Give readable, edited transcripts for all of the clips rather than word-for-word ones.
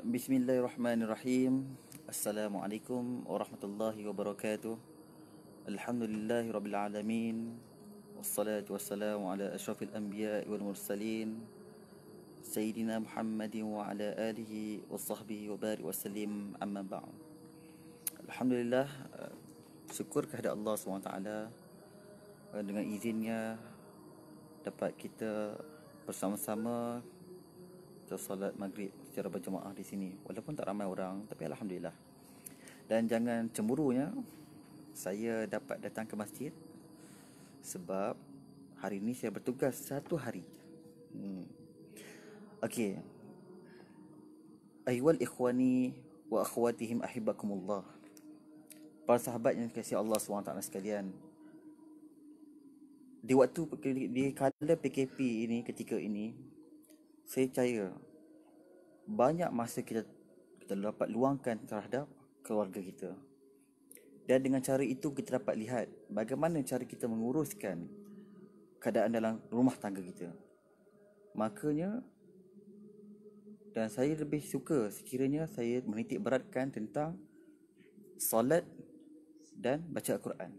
Bismillahirrahmanirrahim. Assalamualaikum warahmatullahi wabarakatuh. Alhamdulillahirabbil alamin. Wassalatu wassalamu ala asyrafil anbiya'i wal mursalin Sayyidina Muhammadin wa ala alihi wa sahbihi wa barik wa sallim, amma ba'd. Alhamdulillah, syukur kehadirat Allah SWT, dengan izinnya dapat kita bersama-sama solat maghrib secara berjemaah di sini, walaupun tak ramai orang, tapi alhamdulillah. Dan jangan cemburunya saya dapat datang ke masjid sebab hari ini saya bertugas satu hari. Okey. Ayyuhal ikhwani wa akhwatihim ahibakumullah. Para sahabat yang dikasihi Allah SWT sekalian, di kala PKP ini, ketika ini, saya percaya banyak masa kita dapat luangkan terhadap keluarga kita. Dan dengan cara itu kita dapat lihat bagaimana cara kita menguruskan keadaan dalam rumah tangga kita. Makanya, dan saya lebih suka sekiranya saya menitik beratkan tentang solat dan baca Al-Quran.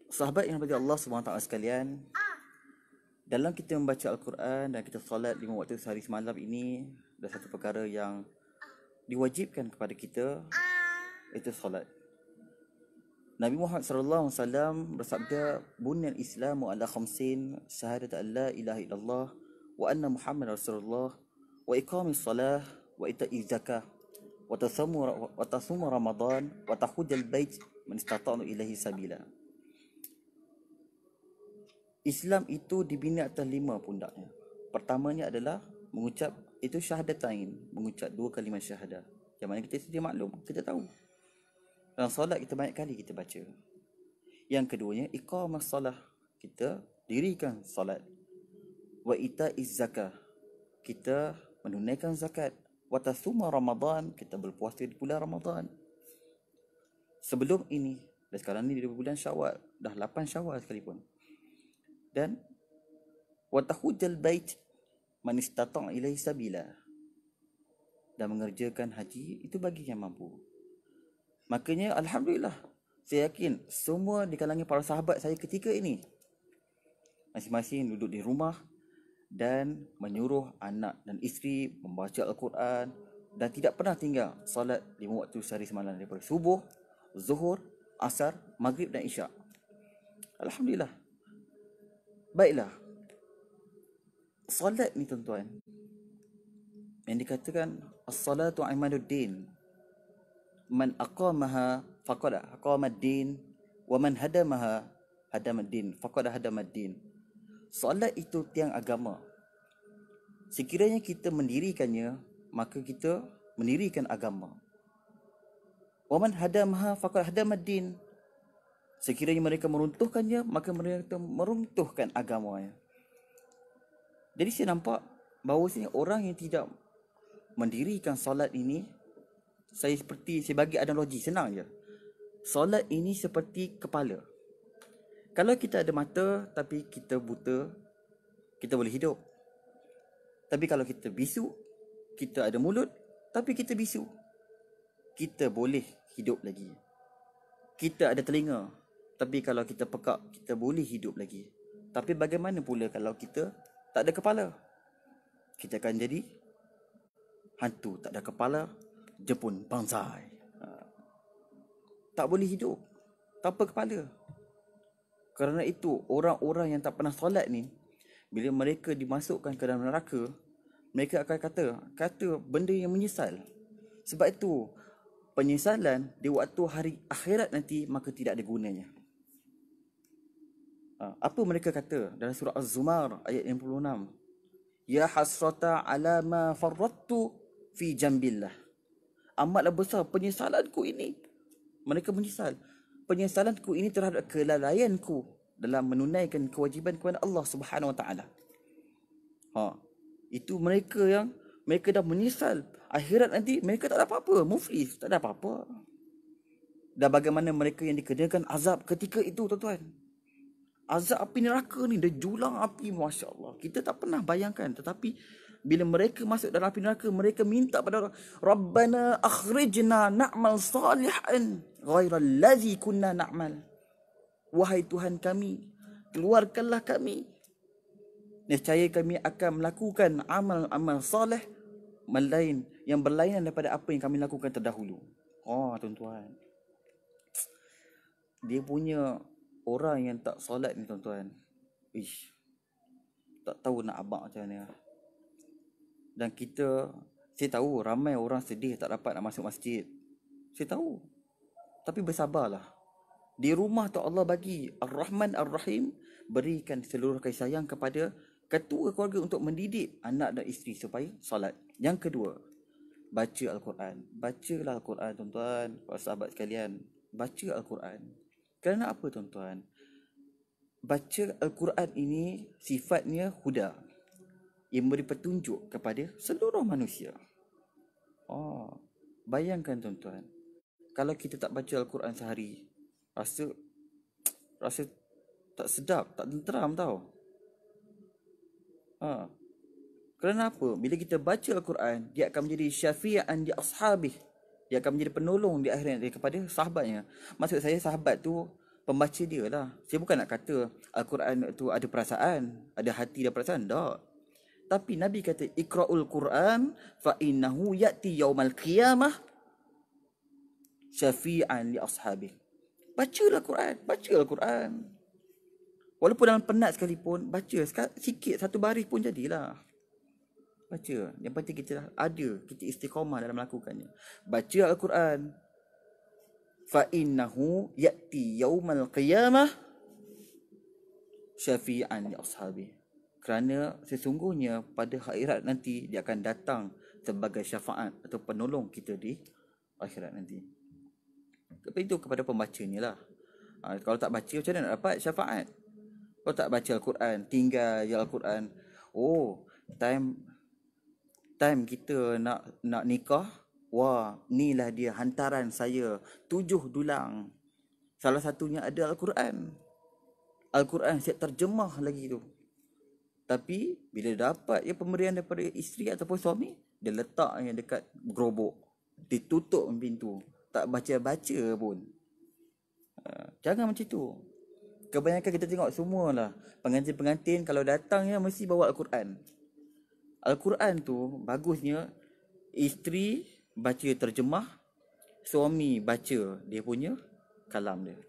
Sahabat yang berkata Allah SWT sekalian, dalam kita membaca Al-Quran dan kita solat 5 waktu sehari semalam ini, ada satu perkara yang diwajibkan kepada kita, itu solat. Nabi Muhammad SAW bersabda, Bunyal Islamu ala khamsin, syahadat an la ilaha illallah wa anna Muhammad Rasulullah, wa iqamis salah, wa ita'iz zakah, wa tasum Ramadan, wa tahujjal bait man istata'na ilaihi sabila. Islam itu dibina atas 5 pundaknya. Pertamanya adalah mengucap itu syahadatain, mengucap 2 kalimah syahadah. Yang mana kita sedia maklum, kita tahu. Dalam solat kita banyak kali kita baca. Yang keduanya iqamas salah, kita dirikan solat. Wa ita'iz zakah, kita menunaikan zakat. Wa tasuma Ramadan, kita berpuasa di bulan Ramadan. Sebelum ini, dan sekarang ni di bulan Syawal, dah 8 Syawal sekalipun. Dan wa tahujjal bait man istata' ilaihi sabila, dan mengerjakan haji itu bagi yang mampu. Makanya alhamdulillah, saya yakin semua di kalangan para sahabat saya ketika ini masing-masing duduk di rumah dan menyuruh anak dan isteri membaca Al-Quran, dan tidak pernah tinggal solat 5 waktu sehari semalam, daripada subuh, zuhur, asar, maghrib dan isyak. Alhamdulillah. Baiklah, solat ni tuan-tuan, yang dikatakan as-salatu imaduddin, man aqamaha faqad aqamad-din, wa man hadamaha hadamad-din, faqad hadamad-din. Solat itu tiang agama. Sekiranya kita mendirikannya, maka kita mendirikan agama. Wa man hadamaha faqad hadamad-din. Sekiranya mereka meruntuhkannya, maka mereka meruntuhkan agamanya. Jadi saya nampak bahawasanya orang yang tidak mendirikan solat ini, saya bagi analogi senang je. Solat ini seperti kepala. Kalau kita ada mata tapi kita buta, kita boleh hidup. Tapi kalau kita bisu, kita ada mulut tapi kita bisu, kita boleh hidup lagi. Kita ada telinga, tapi kalau kita pekak, kita boleh hidup lagi. Tapi bagaimana pula kalau kita tak ada kepala? Kita akan jadi hantu tak ada kepala, Jepun bangsai. Tak boleh hidup tanpa kepala. Kerana itu, orang-orang yang tak pernah solat ni, bila mereka dimasukkan ke dalam neraka, mereka akan kata benda yang menyesal. Sebab itu, penyesalan di waktu hari akhirat nanti maka tidak ada gunanya. Apa mereka kata dalam surah Az-Zumar ayat 66? Ya hasrata ala ma farrattu fi jambillah. Amatlah besar penyesalanku ini. Mereka menyesal. Penyesalanku ini terhadap kelalaianku dalam menunaikan kewajiban kepada Allah Subhanahu Wa Taala. Itu mereka dah menyesal. Akhirat nanti mereka tak ada apa-apa, muflis, tak ada apa-apa. Dan bagaimana mereka yang dikenakan azab ketika itu, tuan-tuan. Azab api neraka ni, dia julang api, Masya Allah. Kita tak pernah bayangkan. Tetapi Bila mereka masuk dalam api neraka, mereka minta pada Allah, Rabbana akhrijna na'mal salihan ghairal ladzi kunna na'mal. Wahai Tuhan kami, keluarkanlah kami. Nescaya kami akan melakukan amal-amal soleh melain yang berlainan daripada apa yang kami lakukan terdahulu. Oh, tuan-tuan. Dia punya orang yang tak solat ni, tuan-tuan. Ish, tak tahu nak abang macam mana. Dan saya tahu ramai orang sedih tak dapat nak masuk masjid. Saya tahu. Tapi bersabarlah. Di rumah tu Allah bagi Ar-Rahman Ar-Rahim, berikan seluruh kasih sayang kepada ketua keluarga untuk mendidik anak dan isteri supaya solat. Yang kedua, baca Al-Quran. Bacalah Al-Quran, tuan-tuan, para sahabat sekalian. Baca Al-Quran. Kerana apa, tuan-tuan? Baca Al-Quran ini sifatnya huda, yang memberi petunjuk kepada seluruh manusia. Oh, bayangkan, tuan-tuan, kalau kita tak baca Al-Quran sehari, rasa tak sedap, tak tenteram tau. Kerana apa? Bila kita baca Al-Quran, dia akan menjadi syafi'an di ashabih. Dia akan menjadi penolong di akhirat dia kepada sahabatnya. Maksud saya, sahabat tu pembaca dia lah. Saya bukan nak kata Al-Quran tu ada perasaan, ada hati dan perasaan. Tak. Tapi Nabi kata, Iqra'ul Quran fa innahu ya'ti yaumal qiyamah syafi'an li ashabih. Bacalah Quran, baca Al-Quran. Walaupun dalam penat sekalipun, baca sikit, satu baris pun jadilah. Baca. Yang penting kita istiqamah dalam melakukannya. Baca Al-Quran. Fa innahu ya'ti yaumal qiyamah syafi'an li ashabih. Kerana sesungguhnya pada akhirat nanti dia akan datang sebagai syafaat atau penolong kita di akhirat nanti. Tapi itu kepada pembacanya lah. Kalau tak baca, macam mana nak dapat syafaat? Kalau tak baca Al-Quran, tinggal je Al-Quran. Oh, time kita nak nikah, wah, inilah dia hantaran saya 7 dulang. Salah satunya ada Al-Quran. Al-Quran siap terjemah lagi tu. Tapi bila dapat pemberian daripada isteri ataupun suami, dia letaknya dekat gerobok, ditutup pintu, tak baca-baca pun. Jangan macam tu. Kebanyakan kita tengok semualah pengantin-pengantin kalau datangnya mesti bawa Al-Quran. Al-Quran tu bagusnya isteri baca terjemah, suami baca dia punya kalam dia.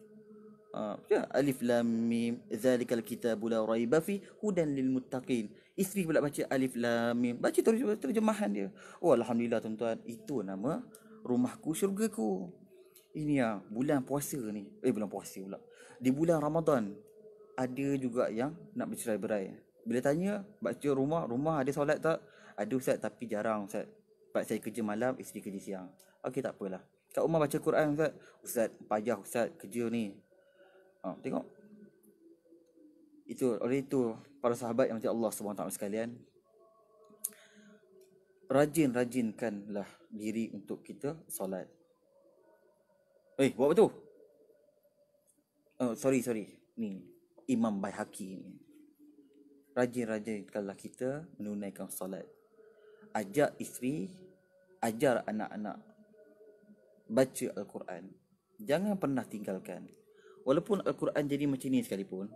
Alif lam mim zalikal kitabul la raiba fi hudan lil muttaqin. Isteri pula baca alif lam mim, baca terjemahan dia. Oh, alhamdulillah, tuan-tuan, itu nama rumahku syurgaku. Ini bulan puasa ni. Bulan puasa pula. Di bulan Ramadan ada juga yang nak bercerai-berai. Bila tanya baca rumah ada solat tak? Ada, Ustaz, tapi jarang, Ustaz. Sebab saya kerja malam, isteri kerja siang. Okey, tak apalah. Kat rumah baca Quran, Ustaz. Ustaz, payah, Ustaz, kerja ni. Tengok. Oleh itu para sahabat yang macam Allah SWT sekalian, rajinkanlah diri untuk kita solat. Buat apa tu? Sorry. Ni Imam Baihaqi ni. Rajinkanlah kita menunaikan solat. Ajak isteri, ajar anak-anak baca Al-Quran. Jangan pernah tinggalkan. Walaupun Al-Quran jadi macam ni sekalipun,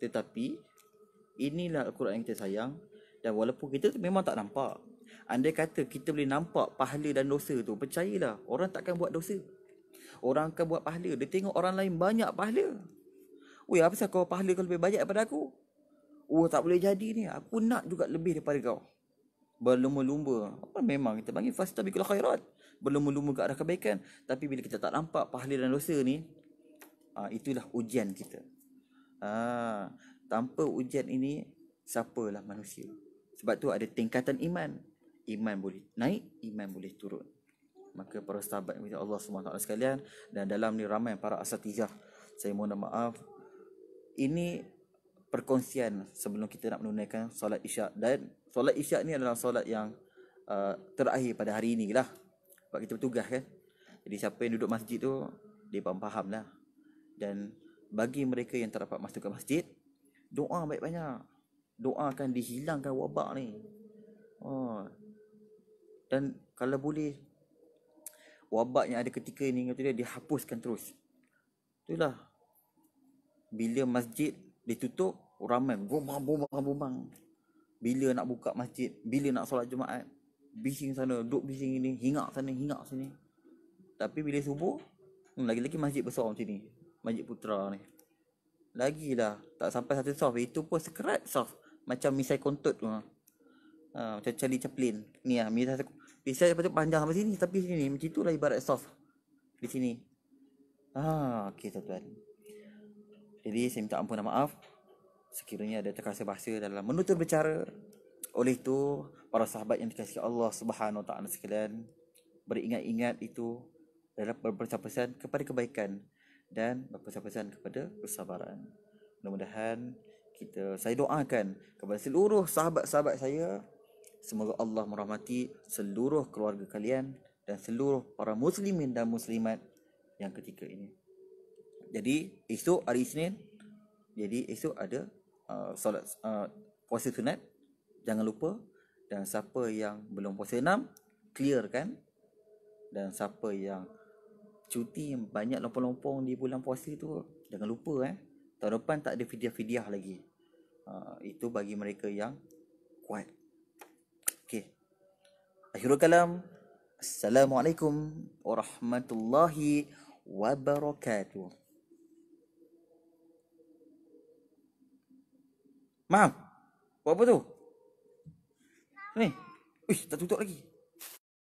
tetapi inilah Al-Quran yang kita sayang. Dan walaupun kita memang tak nampak, andai kata kita boleh nampak pahala dan dosa tu, percayalah, orang takkan buat dosa. Orang akan buat pahala. Dia tengok orang lain banyak pahala. Apa pasal kau pahala kau lebih banyak daripada aku? Tak boleh jadi ni. Aku nak juga lebih daripada kau. Berlumba-lumba. Memang kita panggil fastabiqul khairat, berlumba-lumba ke arah kebaikan. Tapi bila kita tak nampak pahala dan dosa ni, itulah ujian kita. Tanpa ujian ini, siapalah manusia. Sebab tu ada tingkatan iman. Iman boleh naik, iman boleh turun. Maka para sahabat Allah SWT sekalian, dan dalam ni ramai para asatizah, saya mohon maaf. Ini perkongsian sebelum kita nak menunaikan solat isyak. Dan solat isyak ni adalah solat yang terakhir pada hari ini lah. Sebab kita bertugas kan. Jadi siapa yang duduk masjid tu, dia faham lah. Dan bagi mereka yang tak dapat masuk ke masjid, doa baik-banyak. Doakan dihilangkan wabak ni. Oh, dan kalau boleh wabak yang ada ketika ni kata dia dihapuskan terus. Itulah bila masjid ditutup, ramai bombang. Bila nak buka masjid, bila nak solat Jumaat, bising sana, duduk bising ini, hingak sana, hingak sini. Tapi bila subuh, lagi-lagi masjid besar macam ni, Masjid Putra ni. Lagilah tak sampai satu soft, itu pun sekerat soft. Macam misai kontut tu. Macam Charlie Chaplin. Ni lah, misai patut panjang sampai sini, tapi sini macam itulah ibarat soft di sini. Okey tuan-tuan. Jadi saya minta ampun dan maaf sekiranya ada terkasar bahasa dalam menutur bercara. Oleh itu, para sahabat yang dikasihi Allah Subhanahu Wa Taala sekalian, beringat-ingat itu dalam berpesan-pesan kepada kebaikan dan berpesan-pesan kepada kesabaran. Mudah-mudahan saya doakan kepada seluruh sahabat-sahabat saya, semoga Allah merahmati seluruh keluarga kalian dan seluruh para muslimin dan muslimat yang ketika ini. Jadi esok hari Isnin, jadi esok ada solat puasa sunat, jangan lupa. Dan siapa yang belum puasa 6, clearkan. Dan siapa yang cuti banyak lompong-lompong di bulan puasa tu, jangan lupa tahun depan tak ada fidyah-fidyah lagi. Itu bagi mereka yang kuat. Okey. Akhirul kalam. Assalamualaikum warahmatullahi wabarakatuh. Mam, buat apa tu? Ni. Tak tutup lagi.